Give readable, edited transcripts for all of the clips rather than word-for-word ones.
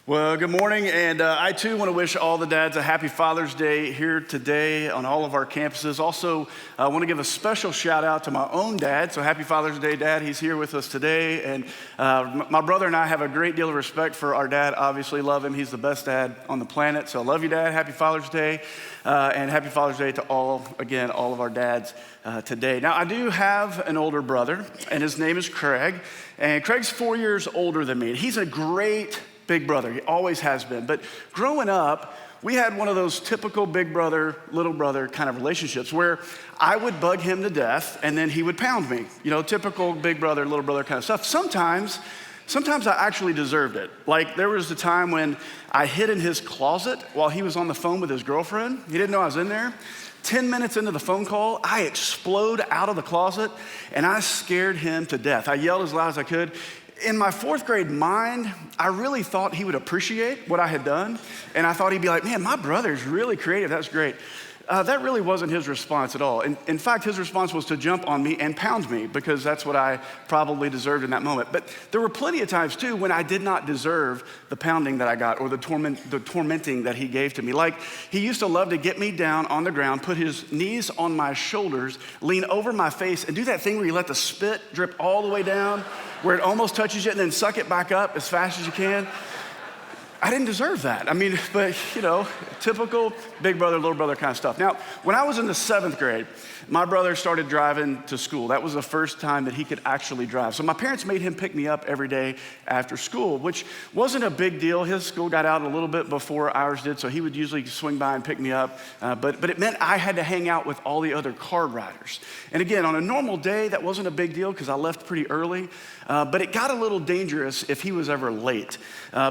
Well, good morning, and I too want to wish all the dads a happy Father's Day here today on all of our campuses. Also, I want to give a special shout out to my own dad. So happy Father's Day, Dad. He's here with us today, and my brother and I have a great deal of respect for our dad. Obviously, love him. He's the best dad on the planet. So I love you, Dad. Happy Father's Day, and happy Father's Day to all of our dads today. Now, I do have an older brother, and his name is Craig, and Craig's 4 years older than me. And he's a great big brother. He always has been. But growing up, we had one of those typical big brother, little brother kind of relationships where I would bug him to death and then he would pound me. You know, typical big brother, little brother kind of stuff. Sometimes I actually deserved it. Like there was a time when I hid in his closet while he was on the phone with his girlfriend. He didn't know I was in there. 10 minutes into the phone call, I explode out of the closet and I scared him to death. I yelled as loud as I could. In my fourth grade mind, I really thought he would appreciate what I had done. And I thought he'd be like, man, my brother's really creative. That's great. That really wasn't his response at all. In fact, his response was to jump on me and pound me because that's what I probably deserved in that moment. But there were plenty of times too when I did not deserve the pounding that I got or the tormenting that he gave to me. Like he used to love to get me down on the ground, put his knees on my shoulders, lean over my face and do that thing where you let the spit drip all the way down where it almost touches you and then suck it back up as fast as you can. I didn't deserve that. I mean, but you know, typical big brother, little brother kind of stuff. Now, when I was in the 7th grade, my brother started driving to school. That was the first time that he could actually drive. So my parents made him pick me up every day after school, which wasn't a big deal. His school got out a little bit before ours did, so he would usually swing by and pick me up. But it meant I had to hang out with all the other car riders. And again, on a normal day, that wasn't a big deal because I left pretty early. But it got a little dangerous if he was ever late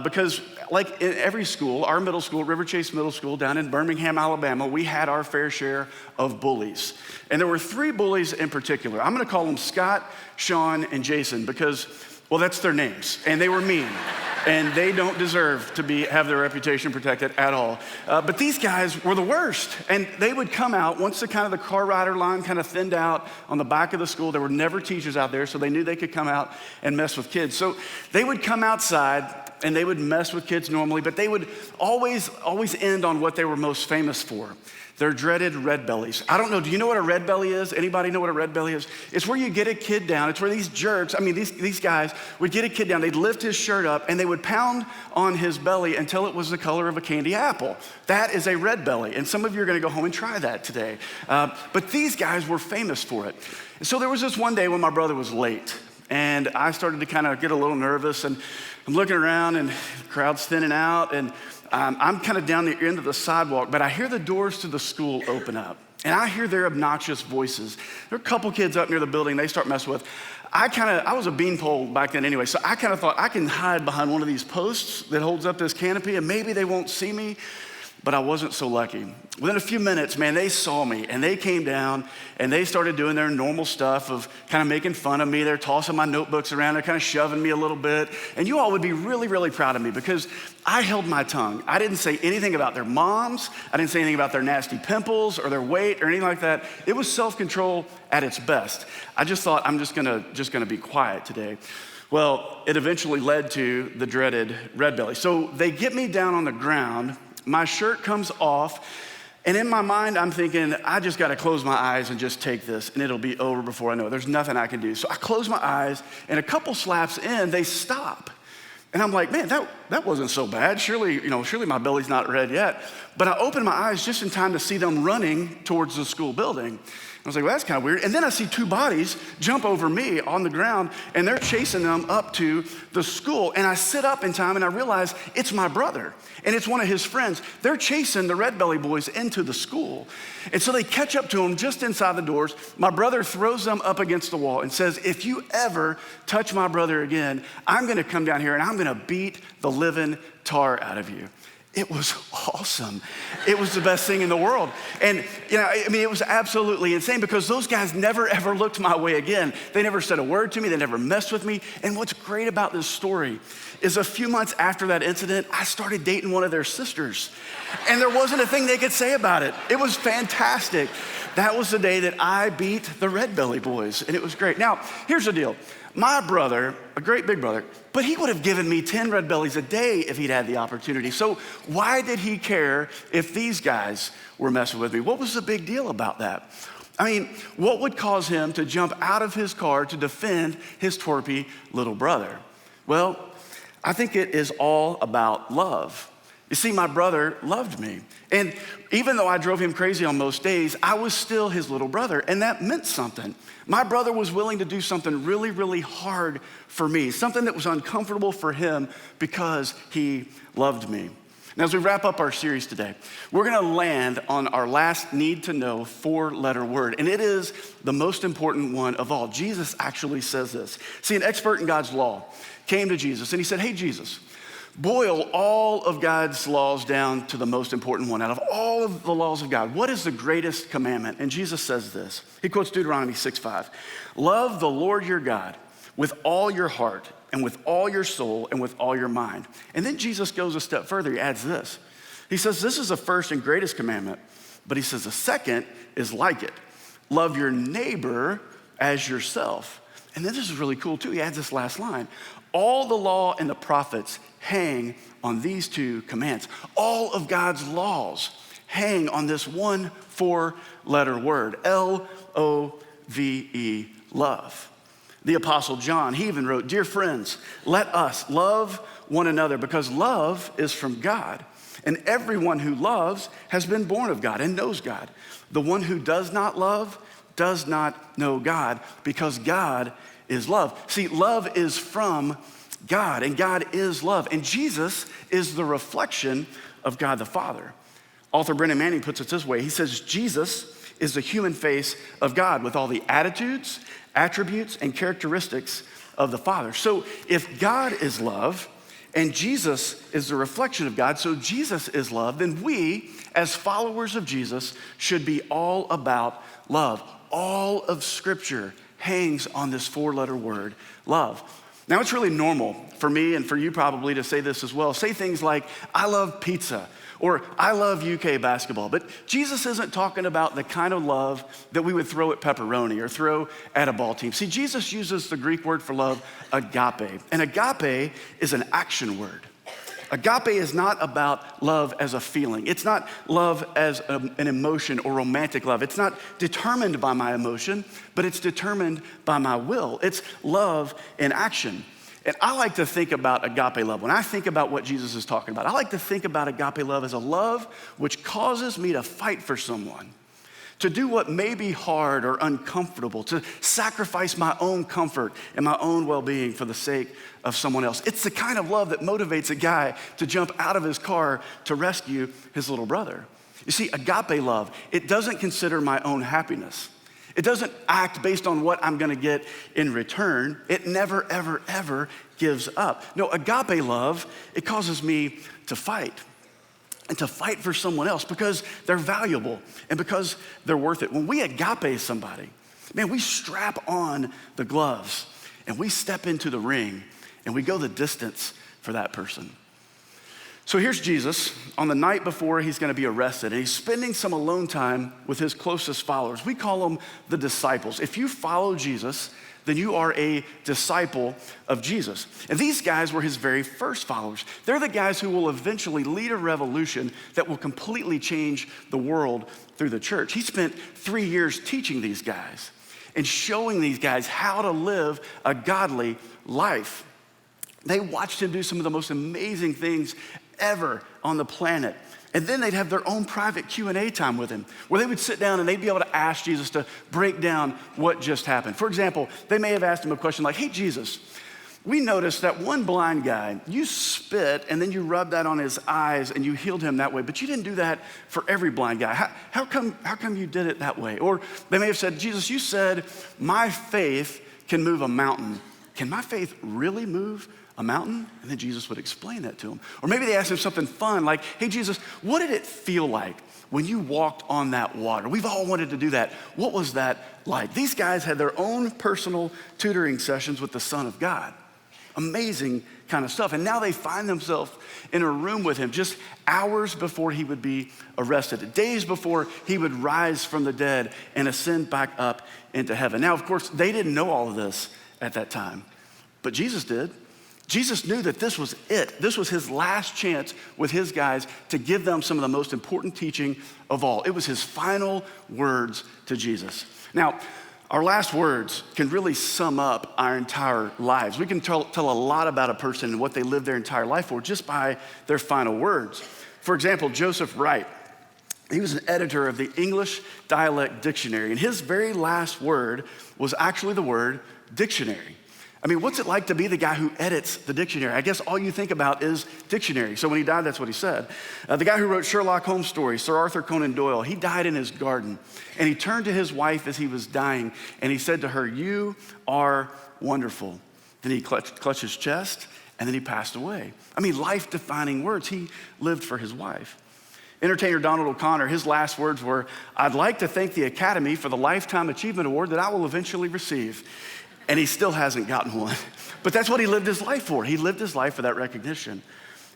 because like in every school, our middle school, River Chase Middle School down in Birmingham, Alabama, we had our fair share of bullies. And there were 3 bullies in particular. I'm gonna call them Scott, Sean, and Jason because, well, that's their names. And they were mean. And they don't deserve to have their reputation protected at all. But these guys were the worst. And they would come out, once the car rider line kind of thinned out on the back of the school, there were never teachers out there, so they knew they could come out and mess with kids. So they would come outside and they would mess with kids normally, but they would always end on what they were most famous for. Their dreaded red bellies. I don't know, do you know what a red belly is? Anybody know what a red belly is? It's where you get a kid down. It's where these jerks, these guys would get a kid down. They'd lift his shirt up and they would pound on his belly until it was the color of a candy apple. That is a red belly. And some of you are gonna go home and try that today. But these guys were famous for it. So there was this one day when my brother was late and I started to kind of get a little nervous and I'm looking around and the crowd's thinning out and I'm kind of down the end of the sidewalk, but I hear the doors to the school open up and I hear their obnoxious voices. There are a couple kids up near the building they start messing with. I was a beanpole back then anyway, so I kind of thought I can hide behind one of these posts that holds up this canopy and maybe they won't see me. But I wasn't so lucky. Within a few minutes, man, they saw me and they came down and they started doing their normal stuff of kind of making fun of me. They're tossing my notebooks around. They're kind of shoving me a little bit. And you all would be really, really proud of me because I held my tongue. I didn't say anything about their moms. I didn't say anything about their nasty pimples or their weight or anything like that. It was self-control at its best. I just thought I'm just gonna be quiet today. Well, it eventually led to the dreaded red belly. So they get me down on the ground. My shirt comes off, and in my mind, I'm thinking, I just gotta close my eyes and just take this, and it'll be over before I know it. There's nothing I can do. So I close my eyes, and a couple slaps in, they stop. And I'm like, man, that wasn't so bad. Surely my belly's not red yet. But I open my eyes just in time to see them running towards the school building. I was like, well, that's kind of weird. And then I see 2 bodies jump over me on the ground, and they're chasing them up to the school. And I sit up in time, and I realize it's my brother, and it's one of his friends. They're chasing the Red Belly boys into the school. And so they catch up to them just inside the doors. My brother throws them up against the wall and says, if you ever touch my brother again, I'm gonna come down here, and I'm gonna beat the living tar out of you. It was awesome. It was the best thing in the world. And it was absolutely insane because those guys never ever looked my way again. They never said a word to me. They never messed with me. And what's great about this story is a few months after that incident, I started dating one of their sisters. And there wasn't a thing they could say about it. It was fantastic. That was the day that I beat the Red Belly boys, and it was great. Now, here's the deal. My brother, a great big brother, but he would have given me 10 red bellies a day if he'd had the opportunity. So why did he care if these guys were messing with me? What was the big deal about that? I mean, what would cause him to jump out of his car to defend his twerpy little brother? Well, I think it is all about love. You see, my brother loved me. And even though I drove him crazy on most days, I was still his little brother, and that meant something. My brother was willing to do something really, really hard for me, something that was uncomfortable for him because he loved me. Now, as we wrap up our series today, we're gonna land on our last need to know 4-letter word, and it is the most important one of all. Jesus actually says this. See, an expert in God's law came to Jesus and he said, hey, Jesus, boil all of God's laws down to the most important one. Out of all of the laws of God, what is the greatest commandment? And Jesus says this. He quotes Deuteronomy 6:5. Love the Lord your God with all your heart and with all your soul and with all your mind. And then Jesus goes a step further. He adds this. He says, this is the first and greatest commandment, but he says the second is like it. Love your neighbor as yourself. And then this is really cool too. He adds this last line. All the law and the prophets hang on these 2 commands. All of God's laws hang on this one 4-letter word, L-O-V-E, love. The Apostle John, he even wrote, dear friends, let us love one another because love is from God. And everyone who loves has been born of God and knows God. The one who does not love does not know God because God is love. See, love is from God, and God is love. And Jesus is the reflection of God the Father. Author Brennan Manning puts it this way. He says, Jesus is the human face of God with all the attitudes, attributes, and characteristics of the Father. So if God is love and Jesus is the reflection of God, so Jesus is love, then we, as followers of Jesus, should be all about love. All of Scripture hangs on this 4-letter word, love. Now, it's really normal for me and for you probably to say this as well. Say things like, I love pizza, or I love UK basketball. But Jesus isn't talking about the kind of love that we would throw at pepperoni or throw at a ball team. See, Jesus uses the Greek word for love, agape. And agape is an action word. Agape is not about love as a feeling. It's not love as an emotion or romantic love. It's not determined by my emotion, but it's determined by my will. It's love in action. And I like to think about agape love. When I think about what Jesus is talking about, I like to think about agape love as a love which causes me to fight for someone, to do what may be hard or uncomfortable, to sacrifice my own comfort and my own well-being for the sake of someone else. It's the kind of love that motivates a guy to jump out of his car to rescue his little brother. You see, agape love, it doesn't consider my own happiness. It doesn't act based on what I'm gonna get in return. It never, ever, ever gives up. No, agape love, it causes me to fight. And to fight for someone else because they're valuable and because they're worth it. When we agape somebody, man, we strap on the gloves and we step into the ring and we go the distance for that person. So here's Jesus on the night before he's gonna be arrested, and he's spending some alone time with his closest followers. We call them the disciples. If you follow Jesus, then you are a disciple of Jesus. And these guys were his very first followers. They're the guys who will eventually lead a revolution that will completely change the world through the church. He spent 3 years teaching these guys and showing these guys how to live a godly life. They watched him do some of the most amazing things ever on the planet. And then they'd have their own private Q&A time with him, where they would sit down and they'd be able to ask Jesus to break down what just happened. For example, they may have asked him a question like, hey, Jesus, we noticed that one blind guy, you spit and then you rubbed that on his eyes and you healed him that way, but you didn't do that for every blind guy. How come you did it that way? Or they may have said, Jesus, you said my faith can move a mountain. Can my faith really move a mountain? And then Jesus would explain that to him. Or maybe they asked him something fun like, hey, Jesus, what did it feel like when you walked on that water? We've all wanted to do that. What was that like? These guys had their own personal tutoring sessions with the Son of God. Amazing kind of stuff. And now they find themselves in a room with him just hours before he would be arrested, days before he would rise from the dead and ascend back up into heaven. Now, of course, they didn't know all of this at that time. But Jesus did. Jesus knew that this was it. This was his last chance with his guys to give them some of the most important teaching of all. It was his final words to Jesus. Now, our last words can really sum up our entire lives. We can tell a lot about a person and what they lived their entire life for just by their final words. For example, Joseph Wright, he was an editor of the English Dialect Dictionary, and his very last word was actually the word dictionary. I mean, what's it like to be the guy who edits the dictionary? I guess all you think about is dictionary. So when he died, that's what he said. The guy who wrote Sherlock Holmes stories, Sir Arthur Conan Doyle, he died in his garden. And he turned to his wife as he was dying, and he said to her, "You are wonderful." Then he clutched his chest, and then he passed away. I mean, life-defining words. He lived for his wife. Entertainer Donald O'Connor, his last words were, "I'd like to thank the Academy for the Lifetime Achievement Award that I will eventually receive." And he still hasn't gotten one. But that's what he lived his life for. He lived his life for that recognition.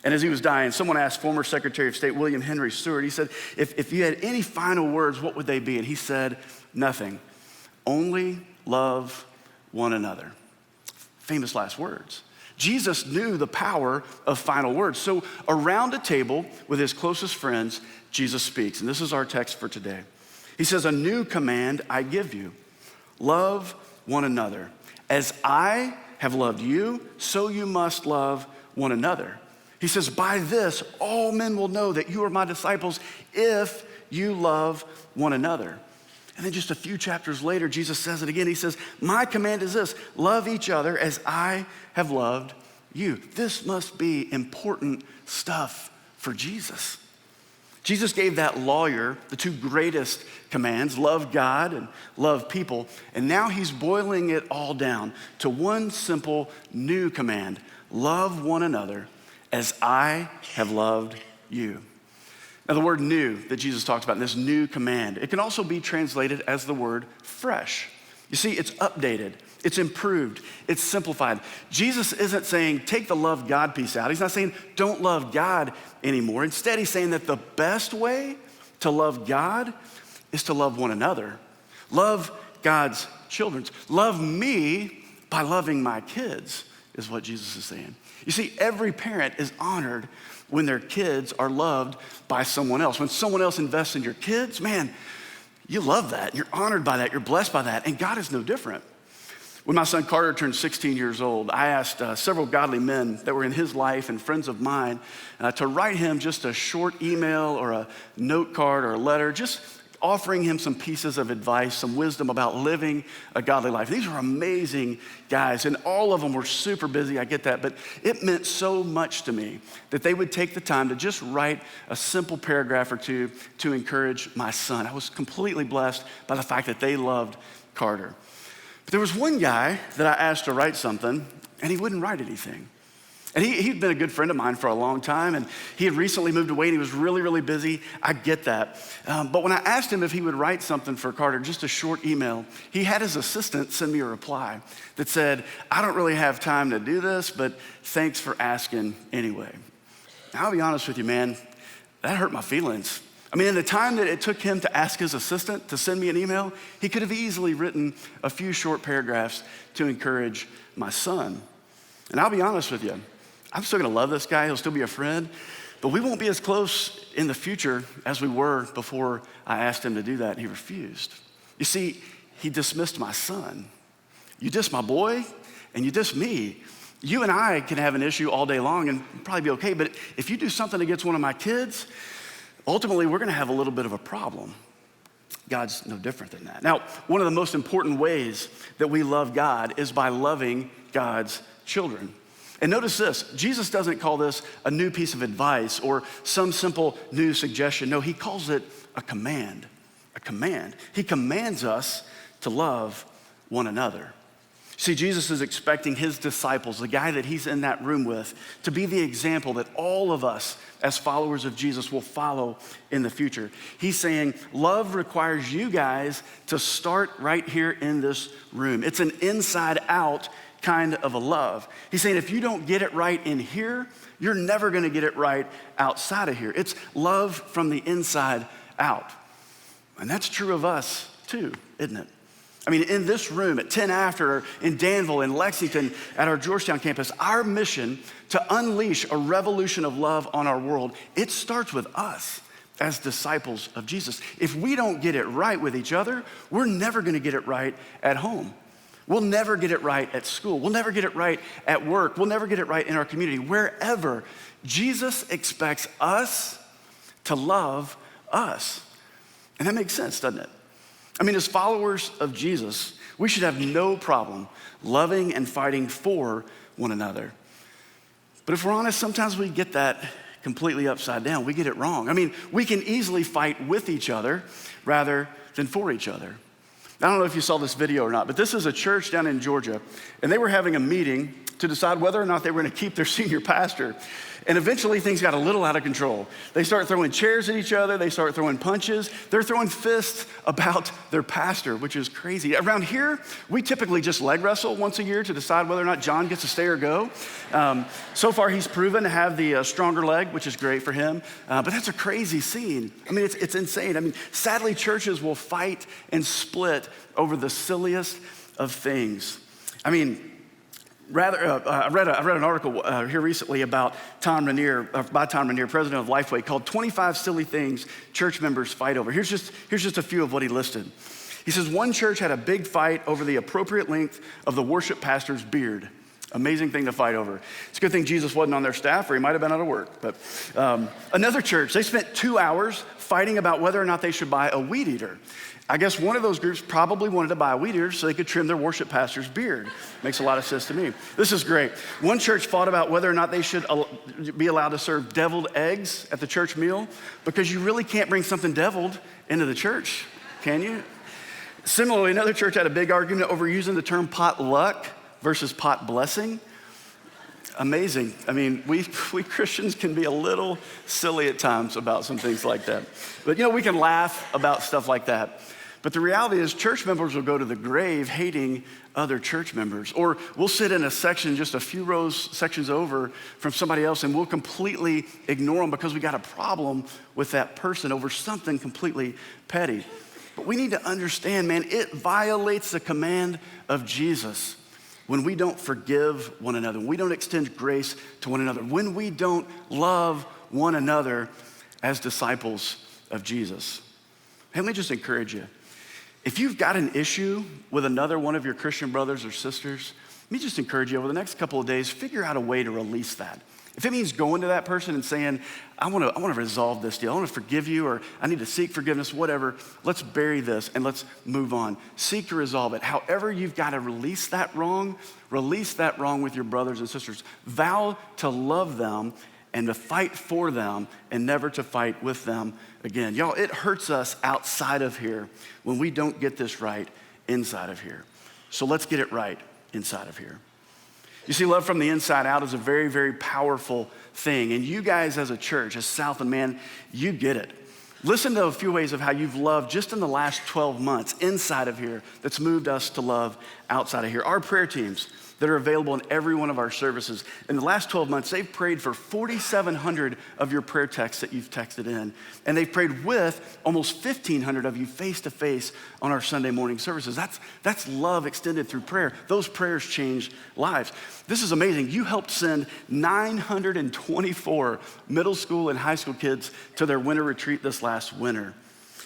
And as he was dying, someone asked former Secretary of State William Henry Seward, he said, if you had any final words, what would they be? And he said, nothing. Only love one another. Famous last words. Jesus knew the power of final words. So around a table with his closest friends, Jesus speaks. And this is our text for today. He says, "A new command I give you. Love one another. As I have loved you, so you must love one another." He says, "By this, all men will know that you are my disciples if you love one another." And then just a few chapters later, Jesus says it again. He says, "My command is this, love each other as I have loved you." This must be important stuff for Jesus. Jesus gave that lawyer the two greatest commands, love God and love people. And now he's boiling it all down to one simple new command, love one another as I have loved you. Now the word new that Jesus talks about in this new command, it can also be translated as the word fresh. You see, it's updated, it's improved, it's simplified. Jesus isn't saying take the love God piece out. He's not saying don't love God anymore. Instead, he's saying that the best way to love God is to love one another. Love God's children. Love me by loving my kids is what Jesus is saying. You see, every parent is honored when their kids are loved by someone else. When someone else invests in your kids, man, you love that. You're honored by that. You're blessed by that. And God is no different. When my son Carter turned 16 years old, I asked several godly men that were in his life and friends of mine to write him just a short email or a note card or a letter, just offering him some pieces of advice, some wisdom about living a godly life. These were amazing guys, and all of them were super busy, I get that, but it meant so much to me that they would take the time to just write a simple paragraph or two to encourage my son. I was completely blessed by the fact that they loved Carter. But there was one guy that I asked to write something, and he wouldn't write anything. And he'd been a good friend of mine for a long time, and he had recently moved away, and he was really, really busy. I get that. But when I asked him if he would write something for Carter, just a short email, he had his assistant send me a reply that said, "I don't really have time to do this, but thanks for asking anyway." Now, I'll be honest with you, man, that hurt my feelings. I mean, in the time that it took him to ask his assistant to send me an email, he could have easily written a few short paragraphs to encourage my son. And I'll be honest with you, I'm still gonna love this guy, he'll still be a friend, but we won't be as close in the future as we were before I asked him to do that, and he refused. You see, he dismissed my son. You diss my boy, and you diss me. You and I can have an issue all day long and probably be okay, but if you do something against one of my kids, ultimately we're gonna have a little bit of a problem. God's no different than that. Now, one of the most important ways that we love God is by loving God's children. And notice this, Jesus doesn't call this a new piece of advice or some simple new suggestion. No, he calls it a command, a command. He commands us to love one another. See, Jesus is expecting his disciples, the guy that he's in that room with, to be the example that all of us as followers of Jesus will follow in the future. He's saying, love requires you guys to start right here in this room. It's an inside out kind of a love. He's saying if you don't get it right in here, you're never gonna get it right outside of here. It's love from the inside out. And that's true of us too, isn't it? I mean, in this room at 10 after, or in Danville, in Lexington, at our Georgetown campus, our mission to unleash a revolution of love on our world, it starts with us as disciples of Jesus. If we don't get it right with each other, we're never gonna get it right at home. We'll never get it right at school. We'll never get it right at work. We'll never get it right in our community. Wherever, Jesus expects us to love us. And that makes sense, doesn't it? I mean, as followers of Jesus, we should have no problem loving and fighting for one another. But if we're honest, sometimes we get that completely upside down. We get it wrong. I mean, we can easily fight with each other rather than for each other. I don't know if you saw this video or not, but this is a church down in Georgia, and they were having a meeting to decide whether or not they were gonna keep their senior pastor. And eventually things got a little out of control. They start throwing chairs at each other, they start throwing punches, they're throwing fists about their pastor, which is crazy. Around here, we typically just leg wrestle once a year to decide whether or not John gets to stay or go. So far, he's proven to have the stronger leg, which is great for him. But that's a crazy scene. I mean, it's insane. I mean, sadly, churches will fight and split over the silliest of things. I mean, I read an article here recently about Tom Rainier, president of Lifeway, called 25 Silly Things Church Members Fight Over. Here's just a few of what he listed. He says, one church had a big fight over the appropriate length of the worship pastor's beard. Amazing thing to fight over. It's a good thing Jesus wasn't on their staff, or he might have been out of work. But another church, they spent 2 hours fighting about whether or not they should buy a weed eater. I guess one of those groups probably wanted to buy a weed eater so they could trim their worship pastor's beard. Makes a lot of sense to me. This is great. One church fought about whether or not they should be allowed to serve deviled eggs at the church meal, because you really can't bring something deviled into the church, can you? Similarly, another church had a big argument over using the term potluck versus pot blessing. Amazing. I mean, we Christians can be a little silly at times about some things like that. But we can laugh about stuff like that. But the reality is church members will go to the grave hating other church members. Or we'll sit in a section just a few sections over from somebody else, and we'll completely ignore them because we got a problem with that person over something completely petty. But we need to understand, man, it violates the command of Jesus when we don't forgive one another, when we don't extend grace to one another, when we don't love one another as disciples of Jesus. Hey, let me just encourage you. If you've got an issue with another one of your Christian brothers or sisters, let me just encourage you over the next couple of days, figure out a way to release that. If it means going to that person and saying, I want to resolve this deal, I want to forgive you, or I need to seek forgiveness, whatever, let's bury this and let's move on. Seek to resolve it. However you've got to release that wrong with your brothers and sisters. Vow to love them and to fight for them and never to fight with them again. Y'all, it hurts us outside of here when we don't get this right inside of here. So let's get it right inside of here. You see, love from the inside out is a very, very powerful thing. And you guys as a church, as Southland, man, you get it. Listen to a few ways of how you've loved just in the last 12 months inside of here that's moved us to love outside of here. Our prayer teams that are available in every one of our services. In the last 12 months, they've prayed for 4,700 of your prayer texts that you've texted in. And they've prayed with almost 1,500 of you face-to-face on our Sunday morning services. That's love extended through prayer. Those prayers change lives. This is amazing. You helped send 924 middle school and high school kids to their winter retreat this last winter.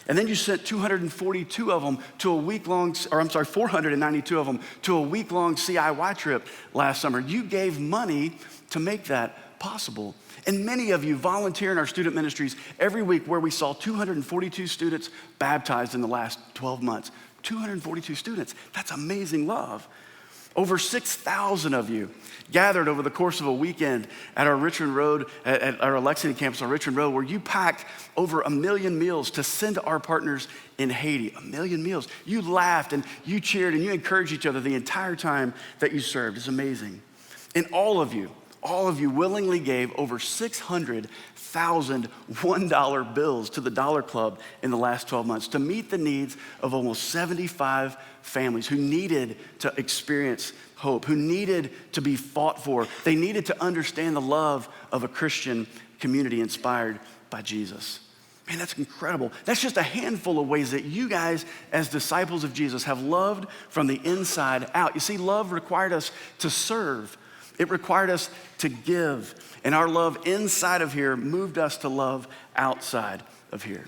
And then you sent 242 of them to a week-long, 492 of them to a week-long CIY trip last summer. You gave money to make that possible. And many of you volunteer in our student ministries every week, where we saw 242 students baptized in the last 12 months. 242 students. That's amazing love. Over 6,000 of you gathered over the course of a weekend at our Richmond Road, at our Lexington campus on Richmond Road, where you packed over 1 million meals to send to our partners in Haiti. 1 million meals. You laughed and you cheered and you encouraged each other the entire time that you served. It's amazing. And all of you willingly gave over 600,000 $1 bills to the Dollar Club in the last 12 months to meet the needs of almost 75 families who needed to experience hope, who needed to be fought for. They needed to understand the love of a Christian community inspired by Jesus. Man, that's incredible. That's just a handful of ways that you guys, as disciples of Jesus, have loved from the inside out. You see, love required us to serve. It required us to give. And our love inside of here moved us to love outside of here.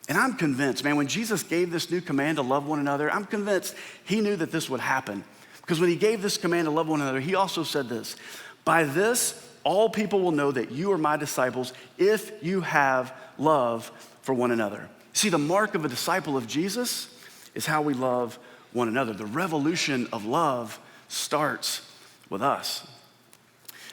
And I'm convinced, man, when Jesus gave this new command to love one another, I'm convinced he knew that this would happen. Because when he gave this command to love one another, he also said this, by this, all people will know that you are my disciples if you have love for one another. See, the mark of a disciple of Jesus is how we love one another. The revolution of love starts with us.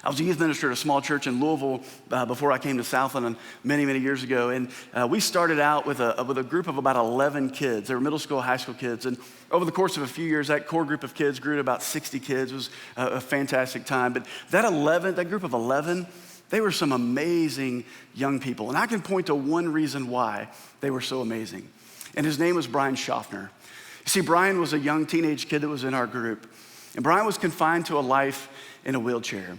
I was a youth minister at a small church in Louisville before I came to Southland many, many years ago. And we started out with a group of about 11 kids. They were middle school, high school kids. And over the course of a few years, that core group of kids grew to about 60 kids. It was a fantastic time. But that group of 11, they were some amazing young people. And I can point to one reason why they were so amazing. And his name was Brian Schaffner. You see, Brian was a young teenage kid that was in our group. And Brian was confined to a life in a wheelchair.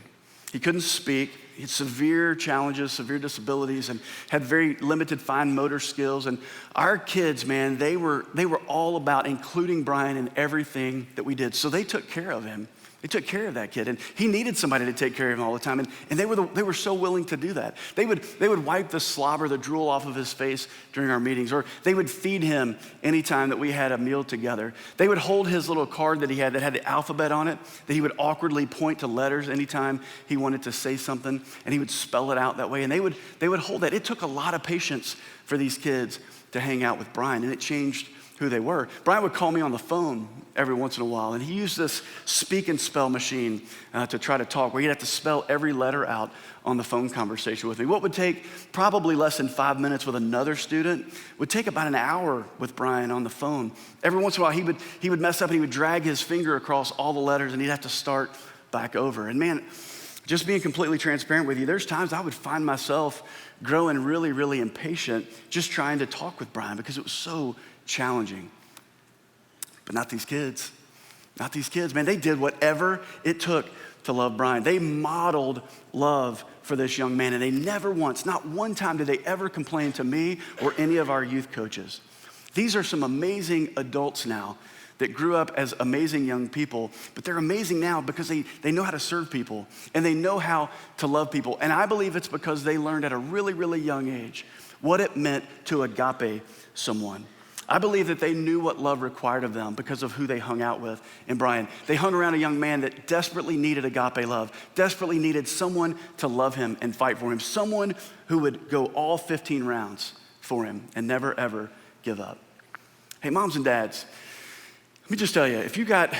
He couldn't speak. He had severe challenges, severe disabilities, and had very limited fine motor skills. And our kids, man, they were all about including Brian in everything that we did. So they took care of him. They took care of that kid, and he needed somebody to take care of him all the time, and they were so willing to do that. They would wipe the slobber, the drool off of his face during our meetings, or they would feed him anytime that we had a meal together. They would hold his little card that he had that had the alphabet on it, that he would awkwardly point to letters anytime he wanted to say something, and he would spell it out that way, and they would hold that. It took a lot of patience for these kids to hang out with Brian, and it changed who they were. Brian would call me on the phone every once in a while, and he used this speak and spell machine to try to talk, where he'd have to spell every letter out on the phone conversation with me. What would take probably less than 5 minutes with another student would take about an hour with Brian on the phone. Every once in a while, he would mess up and he would drag his finger across all the letters, and he'd have to start back over. And man, just being completely transparent with you, there's times I would find myself growing really, really impatient just trying to talk with Brian because it was so challenging. But not these kids. Not these kids, man. They did whatever it took to love Brian. They modeled love for this young man, and they never once, not one time did they ever complain to me or any of our youth coaches. These are some amazing adults now that grew up as amazing young people, but they're amazing now because they know how to serve people and they know how to love people. And I believe it's because they learned at a really, really young age what it meant to agape someone. I believe that they knew what love required of them because of who they hung out with in Brian. They hung around a young man that desperately needed agape love, desperately needed someone to love him and fight for him, someone who would go all 15 rounds for him and never, ever give up. Hey, moms and dads, let me just tell you, if you got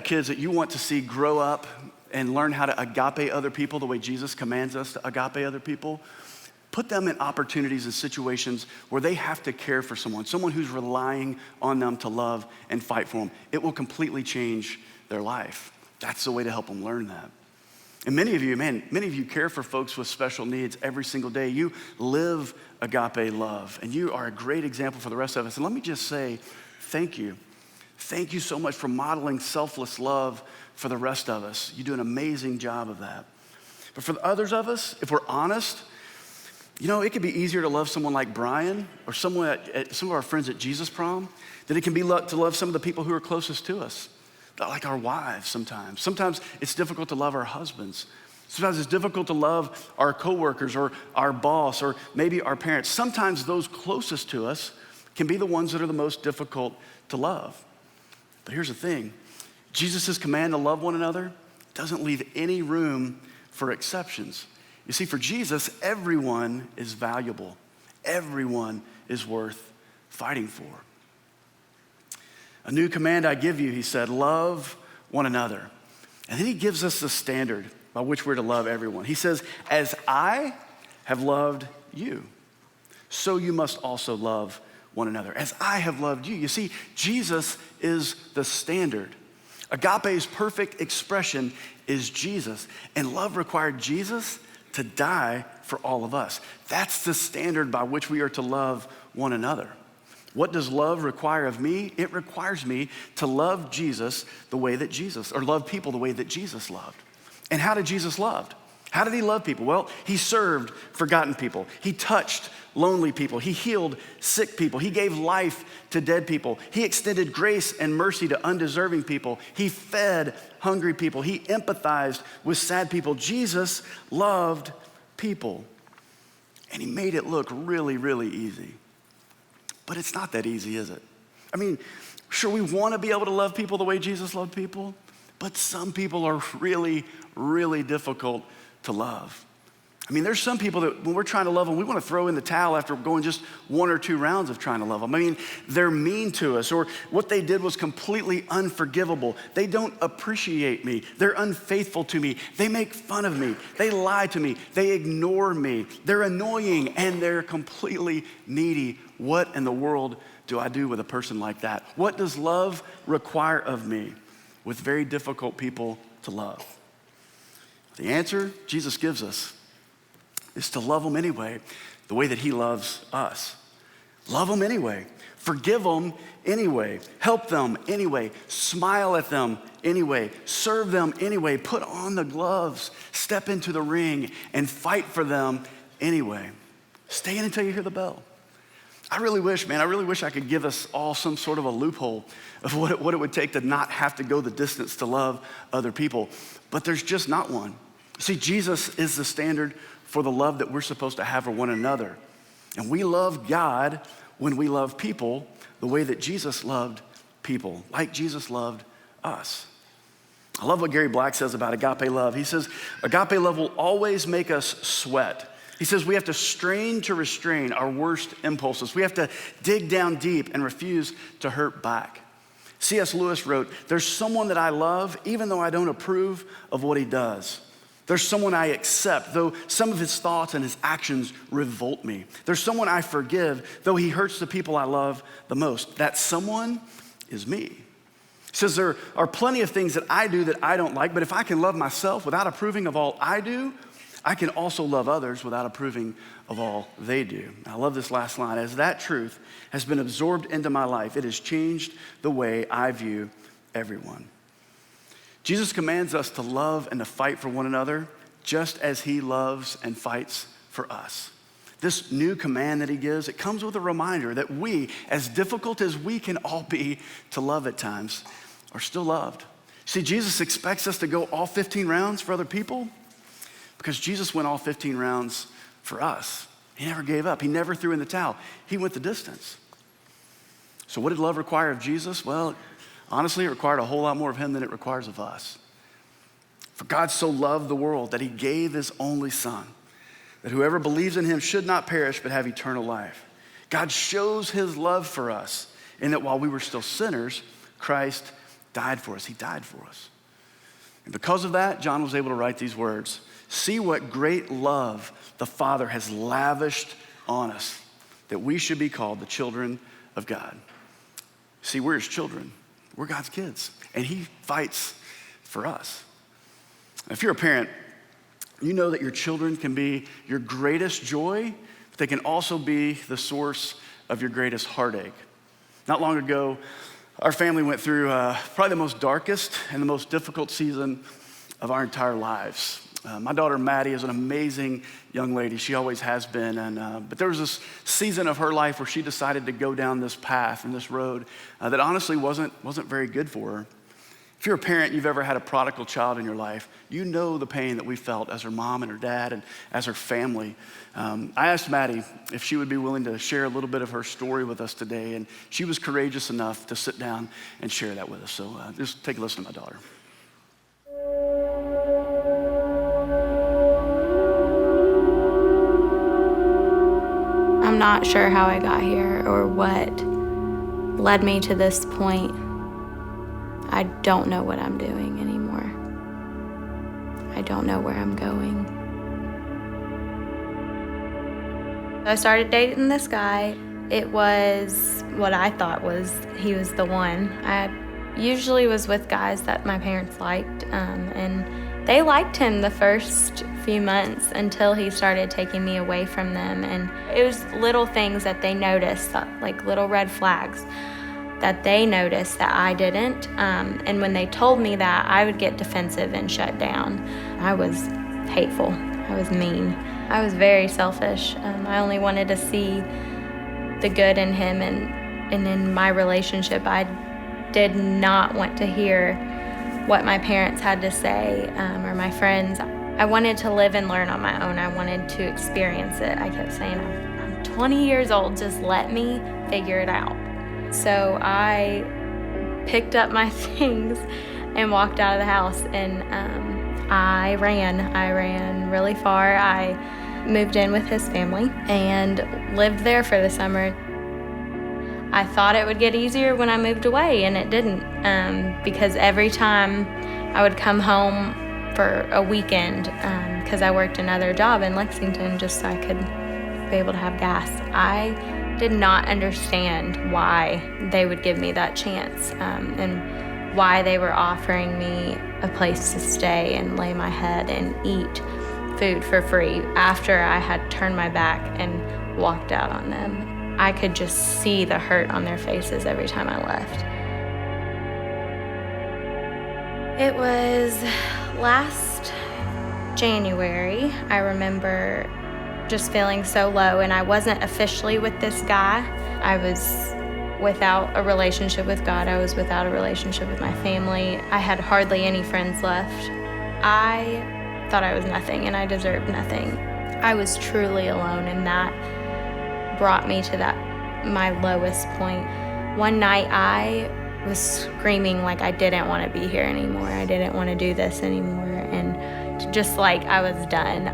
kids that you want to see grow up and learn how to agape other people the way Jesus commands us to agape other people, put them in opportunities and situations where they have to care for someone who's relying on them to love and fight for them. It will completely change their life. That's the way to help them learn that. And many of you care for folks with special needs every single day. You live agape love, and you are a great example for the rest of us. And let me just say, thank you. Thank you so much for modeling selfless love for the rest of us. You do an amazing job of that. But for the others of us, if we're honest, you know, it could be easier to love someone like Brian or some of our friends at Jesus Prom than it can be to love some of the people who are closest to us, like our wives sometimes. Sometimes it's difficult to love our husbands. Sometimes it's difficult to love our coworkers or our boss or maybe our parents. Sometimes those closest to us can be the ones that are the most difficult to love. But here's the thing. Jesus' command to love one another doesn't leave any room for exceptions. You see, for Jesus, everyone is valuable. Everyone is worth fighting for. A new command I give you, he said, love one another. And then he gives us the standard by which we're to love everyone. He says, as I have loved you, so you must also love one another. As I have loved you. You see, Jesus is the standard. Agape's perfect expression is Jesus. And love required Jesus to die for all of us. That's the standard by which we are to love one another. What does love require of me? It requires me to love Jesus the way that Jesus, or love people the way that Jesus loved. And how did Jesus love? How did he love people? Well, he served forgotten people. He touched lonely people. He healed sick people. He gave life to dead people. He extended grace and mercy to undeserving people. He fed hungry people. He empathized with sad people. Jesus loved people. And he made it look really, really easy. But it's not that easy, is it? I mean, sure, we want to be able to love people the way Jesus loved people, but some people are really, really difficult to love. I mean, there's some people that when we're trying to love them, we want to throw in the towel after going just 1 or 2 rounds of trying to love them. I mean, they're mean to us, or what they did was completely unforgivable. They don't appreciate me. They're unfaithful to me. They make fun of me. They lie to me. They ignore me. They're annoying, and they're completely needy. What in the world do I do with a person like that? What does love require of me with very difficult people to love? The answer Jesus gives us is to love them anyway, the way that he loves us. Love them anyway. Forgive them anyway. Help them anyway. Smile at them anyway. Serve them anyway. Put on the gloves. Step into the ring and fight for them anyway. Stay in until you hear the bell. I really wish I could give us all some sort of a loophole of what it would take to not have to go the distance to love other people. But there's just not one. See, Jesus is the standard for the love that we're supposed to have for one another. And we love God when we love people the way that Jesus loved people, like Jesus loved us. I love what Gary Black says about agape love. He says, agape love will always make us sweat. He says we have to strain to restrain our worst impulses. We have to dig down deep and refuse to hurt back. C.S. Lewis wrote, there's someone that I love even though I don't approve of what he does. There's someone I accept, though some of his thoughts and his actions revolt me. There's someone I forgive, though he hurts the people I love the most. That someone is me. He says there are plenty of things that I do that I don't like, but if I can love myself without approving of all I do, I can also love others without approving of all they do. I love this last line. As that truth has been absorbed into my life, it has changed the way I view everyone. Jesus commands us to love and to fight for one another just as he loves and fights for us. This new command that he gives, it comes with a reminder that we, as difficult as we can all be to love at times, are still loved. See, Jesus expects us to go all 15 rounds for other people because Jesus went all 15 rounds for us. He never gave up. He never threw in the towel. He went the distance. So what did love require of Jesus? Well, honestly, it required a whole lot more of him than it requires of us. For God so loved the world that he gave his only son, that whoever believes in him should not perish but have eternal life. God shows his love for us in that while we were still sinners, Christ died for us. He died for us. And because of that, John was able to write these words. See what great love the Father has lavished on us, that we should be called the children of God. See, we're his children. We're God's kids, and he fights for us. If you're a parent, you know that your children can be your greatest joy, but they can also be the source of your greatest heartache. Not long ago, our family went through probably the most darkest and the most difficult season of our entire lives. My daughter, Maddie, is an amazing young lady. She always has been. But there was this season of her life where she decided to go down this path and this road that honestly wasn't very good for her. If you're a parent, you've ever had a prodigal child in your life, you know the pain that we felt as her mom and her dad and as her family. I asked Maddie if she would be willing to share a little bit of her story with us today, and she was courageous enough to sit down and share that with us. So just take a listen to my daughter. I'm not sure how I got here or what led me to this point. I don't know what I'm doing anymore. I don't know where I'm going. I started dating this guy. It was what I thought he was the one. I usually was with guys that my parents liked, and they liked him the first few months until he started taking me away from them. And it was little things that they noticed, like little red flags that they noticed that I didn't. And when they told me that, I would get defensive and shut down. I was hateful. I was mean. I was very selfish. I only wanted to see the good in him, and in my relationship, I did not want to hear what my parents had to say or my friends. I wanted to live and learn on my own. I wanted to experience it. I kept saying, I'm 20 years old, just let me figure it out. So I picked up my things and walked out of the house, and I ran really far. I moved in with his family and lived there for the summer. I thought it would get easier when I moved away, and it didn't, because every time I would come home for a weekend, because I worked another job in Lexington just so I could be able to have gas, I did not understand why they would give me that chance, and why they were offering me a place to stay and lay my head and eat food for free after I had turned my back and walked out on them. I could just see the hurt on their faces every time I left. It was last January. I remember just feeling so low, and I wasn't officially with this guy. I was without a relationship with God. I was without a relationship with my family. I had hardly any friends left. I thought I was nothing and I deserved nothing. I was truly alone, and that brought me to my lowest point. One night I was screaming like I didn't want to be here anymore. I didn't want to do this anymore, and just like I was done.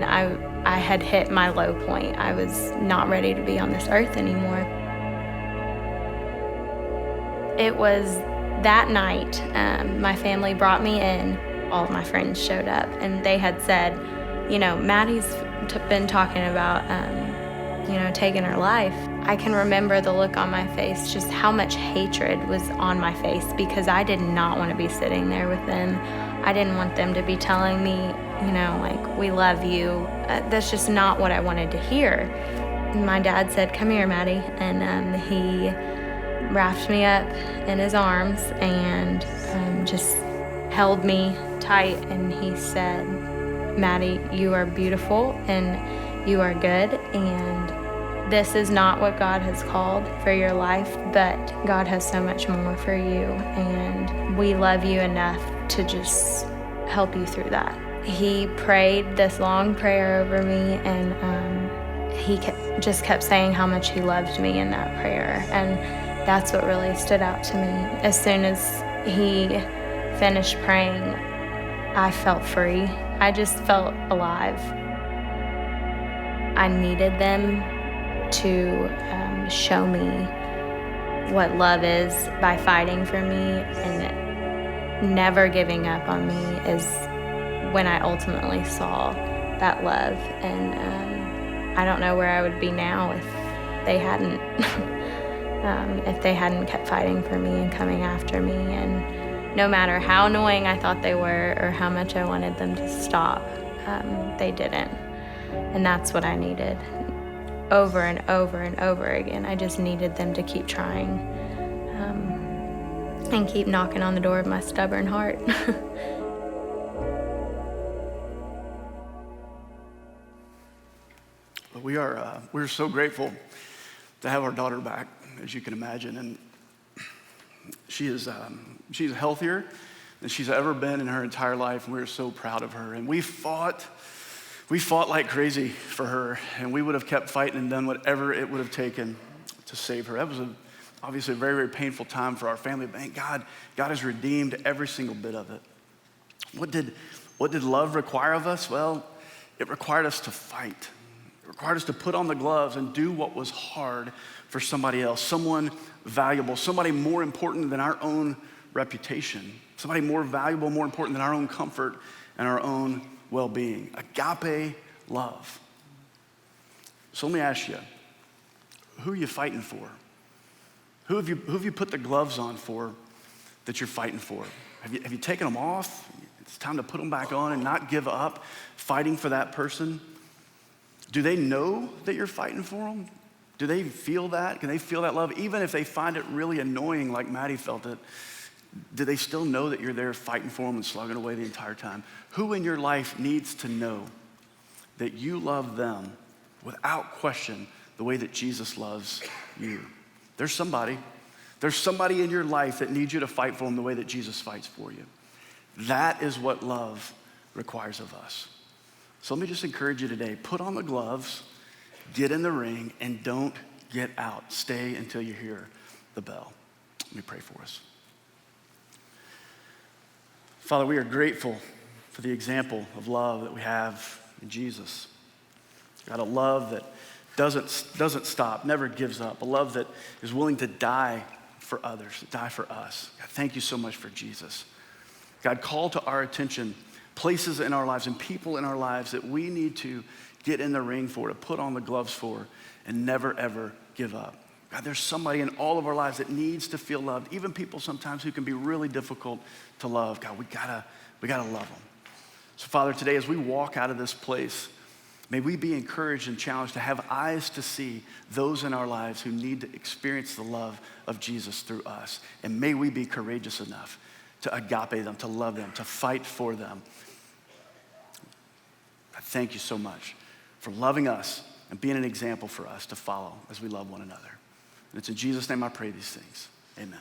I had hit my low point. I was not ready to be on this earth anymore. It was that night, my family brought me in. All of my friends showed up, and they had said, Maddie's been talking about, taking her life. I can remember the look on my face, just how much hatred was on my face, because I did not want to be sitting there with them. I didn't want them to be telling me, we love you. That's just not what I wanted to hear. My dad said, come here, Maddie, and he wrapped me up in his arms and just held me tight, and he said, Maddie, you are beautiful and you are good, and this is not what God has called for your life, but God has so much more for you, and we love you enough to just help you through that. He prayed this long prayer over me, and he just kept saying how much he loved me in that prayer, and that's what really stood out to me. As soon as he finished praying, I felt free. I just felt alive. I needed them to show me what love is by fighting for me, and never giving up on me is when I ultimately saw that love. And I don't know where I would be now if they hadn't if they hadn't kept fighting for me and coming after me. And no matter how annoying I thought they were or how much I wanted them to stop, they didn't. And that's what I needed. Over and over and over again, I just needed them to keep trying, and keep knocking on the door of my stubborn heart. We're so grateful to have our daughter back, as you can imagine, and she's healthier than she's ever been in her entire life, and we're so proud of her. And we fought like crazy for her, and we would have kept fighting and done whatever it would have taken to save her. That was obviously a very, very painful time for our family, but thank God has redeemed every single bit of it. What did love require of us? Well, it required us to fight. It required us to put on the gloves and do what was hard for somebody else, someone valuable, somebody more important than our own reputation, somebody more valuable, more important than our own comfort and our own well-being. Agape love. So let me ask you, who are you fighting for? Who have you put the gloves on for that you're fighting for? Have you taken them off? It's time to put them back on and not give up fighting for that person. Do they know that you're fighting for them? Do they feel that? Can they feel that love? Even if they find it really annoying like Maddie felt it, Do they still know that you're there fighting for them and slugging away the entire time? Who in your life needs to know that you love them without question the way that Jesus loves you? There's somebody in your life that needs you to fight for them the way that Jesus fights for you. That is what love requires of us. So let me just encourage you today, put on the gloves, get in the ring, and don't get out. Stay until you hear the bell. Let me pray for us. Father, we are grateful for the example of love that we have in Jesus. God, a love that doesn't stop, never gives up, a love that is willing to die for others, die for us. God, thank you so much for Jesus. God, call to our attention places in our lives and people in our lives that we need to get in the ring for, to put on the gloves for, and never, ever give up. God, there's somebody in all of our lives that needs to feel loved, even people sometimes who can be really difficult to love. God, we gotta love them. So Father, today as we walk out of this place, may we be encouraged and challenged to have eyes to see those in our lives who need to experience the love of Jesus through us. And may we be courageous enough to agape them, to love them, to fight for them. I thank you so much for loving us and being an example for us to follow as we love one another. And it's in Jesus' name I pray these things. Amen.